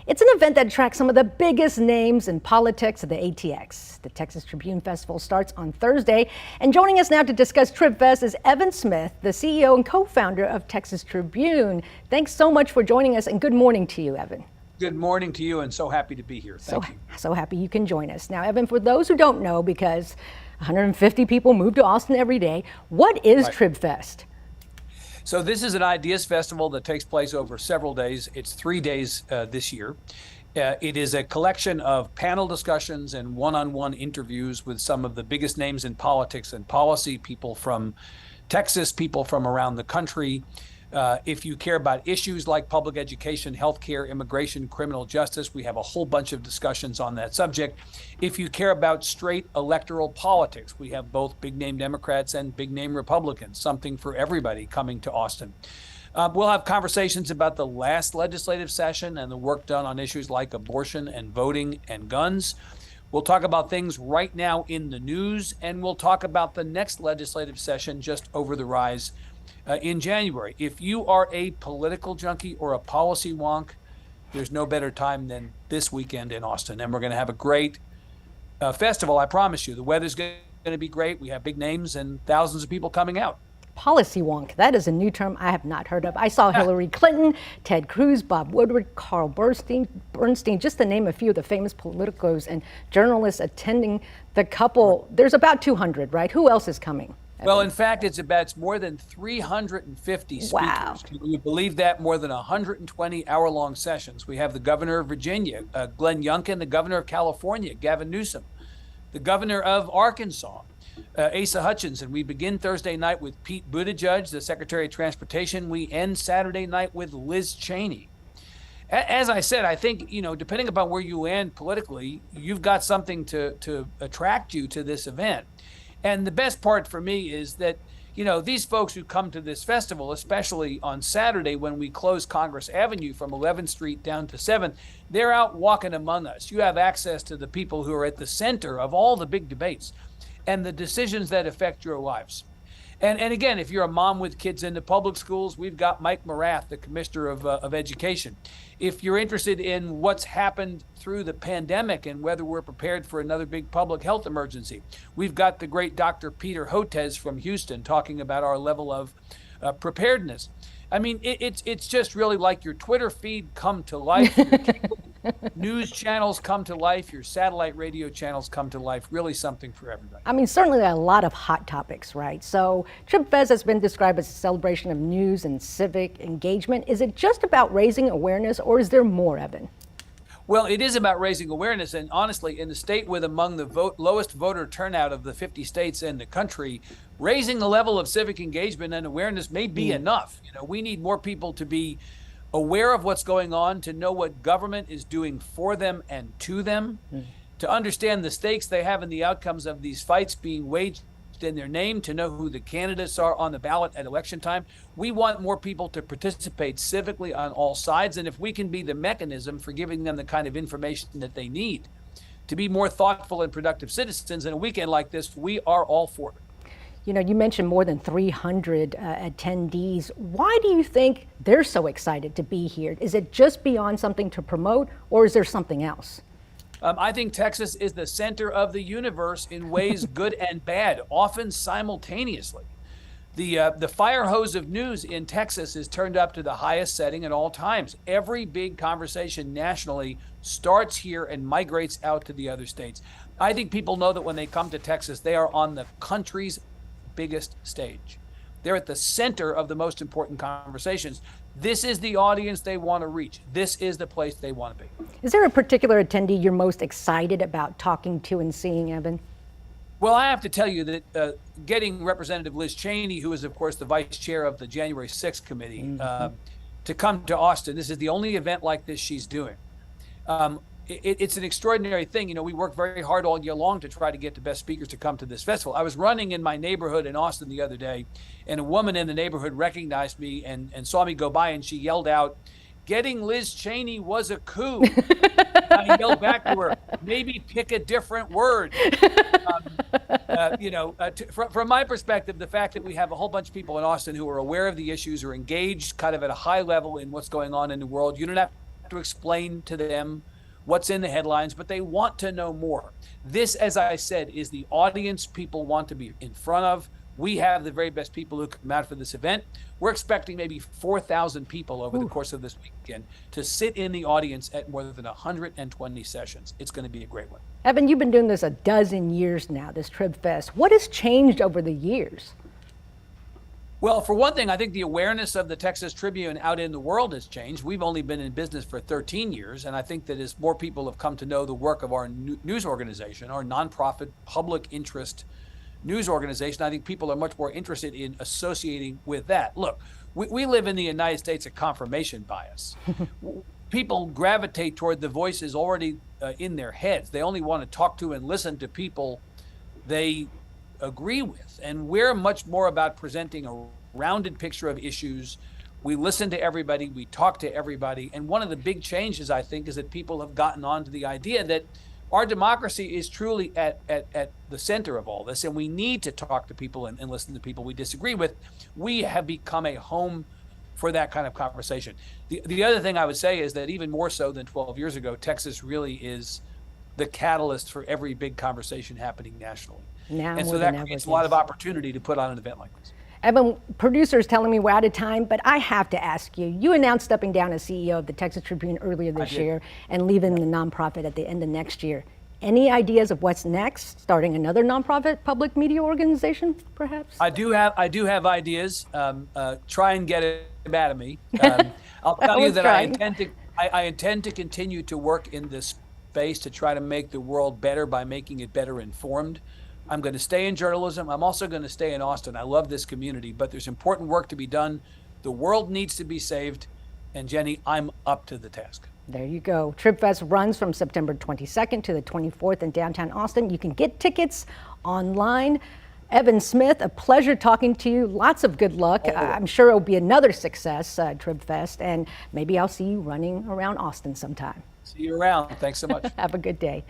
It's an event that attracts some of the biggest names in politics of the ATX. The Texas Tribune Festival starts on Thursday. And joining us now to discuss TribFest is Evan Smith, the CEO and co-founder of Texas Tribune. Thanks so much for joining us, and good morning to you, Evan. Good morning to you, and so happy to be here. Thank you. So happy you can join us. Now, Evan, for those who don't know, because 150 people move to Austin every day, what is TribFest? So this is an ideas festival that takes place over several days. It's 3 days this year. It is a collection of panel discussions and one-on-one interviews with some of the biggest names in politics and policy, people from Texas, people from around the country. If you care about issues like public education, healthcare, immigration, criminal justice, we have a whole bunch of discussions on that subject. If you care about straight electoral politics, we have both big name Democrats and big name Republicans, something for everybody coming to Austin. We'll have conversations about the last legislative session and the work done on issues like abortion and voting and guns. We'll talk about things right now in the news, and we'll talk about the next legislative session just over the rise in January. If you are a political junkie or a policy wonk, there's no better time than this weekend in Austin. And we're going to have a great festival, I promise you. The weather's going to be great. We have big names and thousands of people coming out. Policy wonk, that is a new term I have not heard of. I saw Hillary Clinton, Ted Cruz, Bob Woodward, Carl Bernstein, just to name a few of the famous politicos and journalists attending the couple. There's about 200, right? Who else is coming? Well, in fact, it's more than 350 speakers. Wow. Can you believe that? More than 120 hour-long sessions. We have the governor of Virginia, Glenn Youngkin, the governor of California, Gavin Newsom, the governor of Arkansas, Asa Hutchinson. We begin Thursday night with Pete Buttigieg, the Secretary of Transportation. We end Saturday night with Liz Cheney. As I said, I think, depending upon where you land politically, you've got something to attract you to this event. And the best part for me is that, these folks who come to this festival, especially on Saturday when we close Congress Avenue from 11th Street down to 7th, they're out walking among us. You have access to the people who are at the center of all the big debates and the decisions that affect your lives. And again, if you're a mom with kids in the public schools, we've got Mike Morath, the Commissioner of Education. If you're interested in what's happened through the pandemic and whether we're prepared for another big public health emergency, we've got the great Dr. Peter Hotez from Houston talking about our level of preparedness. I mean, it's just really like your Twitter feed come to life, your cable news channels come to life, your satellite radio channels come to life, really something for everybody. I mean, certainly a lot of hot topics, right? So TribFest has been described as a celebration of news and civic engagement. Is it just about raising awareness, or is there more, Evan? Well, it is about raising awareness, and honestly, in the state with among the lowest voter turnout of the 50 states in the country, raising the level of civic engagement and awareness may be enough. We need more people to be aware of what's going on, to know what government is doing for them and to them, to understand the stakes they have in the outcomes of these fights being waged in their name, to know who the candidates are on the ballot at election time. We want more people to participate civically on all sides, and if we can be the mechanism for giving them the kind of information that they need to be more thoughtful and productive citizens in a weekend like this, we are all for it. You mentioned more than 300 attendees. Why do you think they're so excited to be here? Is it just beyond something to promote, or is there something else? I think Texas is the center of the universe in ways good and bad, often simultaneously. The fire hose of news in Texas is turned up to the highest setting at all times. Every big conversation nationally starts here and migrates out to the other states. I think people know that when they come to Texas, they are on the country's biggest stage. They're at the center of the most important conversations. This is the audience they want to reach. This is the place they want to be. Is there a particular attendee you're most excited about talking to and seeing, Evan? Well, I have to tell you that getting Representative Liz Cheney, who is, of course, the vice chair of the January 6th committee, to come to Austin, this is the only event like this she's doing. It's an extraordinary thing. We work very hard all year long to try to get the best speakers to come to this festival. I was running in my neighborhood in Austin the other day, and a woman in the neighborhood recognized me and saw me go by, and she yelled out, "Getting Liz Cheney was a coup." I yelled back to her, "Maybe pick a different word." From my perspective, the fact that we have a whole bunch of people in Austin who are aware of the issues, are engaged kind of at a high level in what's going on in the world. You don't have to explain to them what's in the headlines, but they want to know more. This, as I said, is the audience people want to be in front of. We have the very best people who come out for this event. We're expecting maybe 4,000 people over the course of this weekend to sit in the audience at more than 120 sessions. It's going to be a great one. Evan, you've been doing this a dozen years now, this Trib Fest. What has changed over the years? Well, for one thing, I think the awareness of the Texas Tribune out in the world has changed. We've only been in business for 13 years, and I think that as more people have come to know the work of our news organization, our nonprofit public interest news organization, I think people are much more interested in associating with that. Look, we live in the United States of confirmation bias. People gravitate toward the voices already in their heads. They only want to talk to and listen to people they agree with. And we're much more about presenting a rounded picture of issues. We listen to everybody, we talk to everybody. And one of the big changes, I think, is that people have gotten on to the idea that our democracy is truly at the center of all this, and we need to talk to people and listen to people we disagree with. We have become a home for that kind of conversation. The other thing I would say is that even more so than 12 years ago, Texas really is the catalyst for every big conversation happening nationally. Now and so that creates a lot of opportunity to put on an event like this. Evan, producers telling me we're out of time, but I have to ask you, you announced stepping down as CEO of the Texas Tribune earlier this year and leaving the nonprofit at the end of next year. Any ideas of what's next? Starting another nonprofit public media organization, perhaps? I do have ideas. Try and get it out of me. I'll tell you that I intend to continue to work in this space to try to make the world better by making it better informed. I'm going to stay in journalism. I'm also going to stay in Austin. I love this community, but there's important work to be done. The world needs to be saved. And Jenny, I'm up to the task. There you go. Trib Fest runs from September 22nd to the 24th in downtown Austin. You can get tickets online. Evan Smith, a pleasure talking to you. Lots of good luck. I'm sure it'll be another success, Trib Fest, and maybe I'll see you running around Austin sometime. See you around. Thanks so much. Have a good day.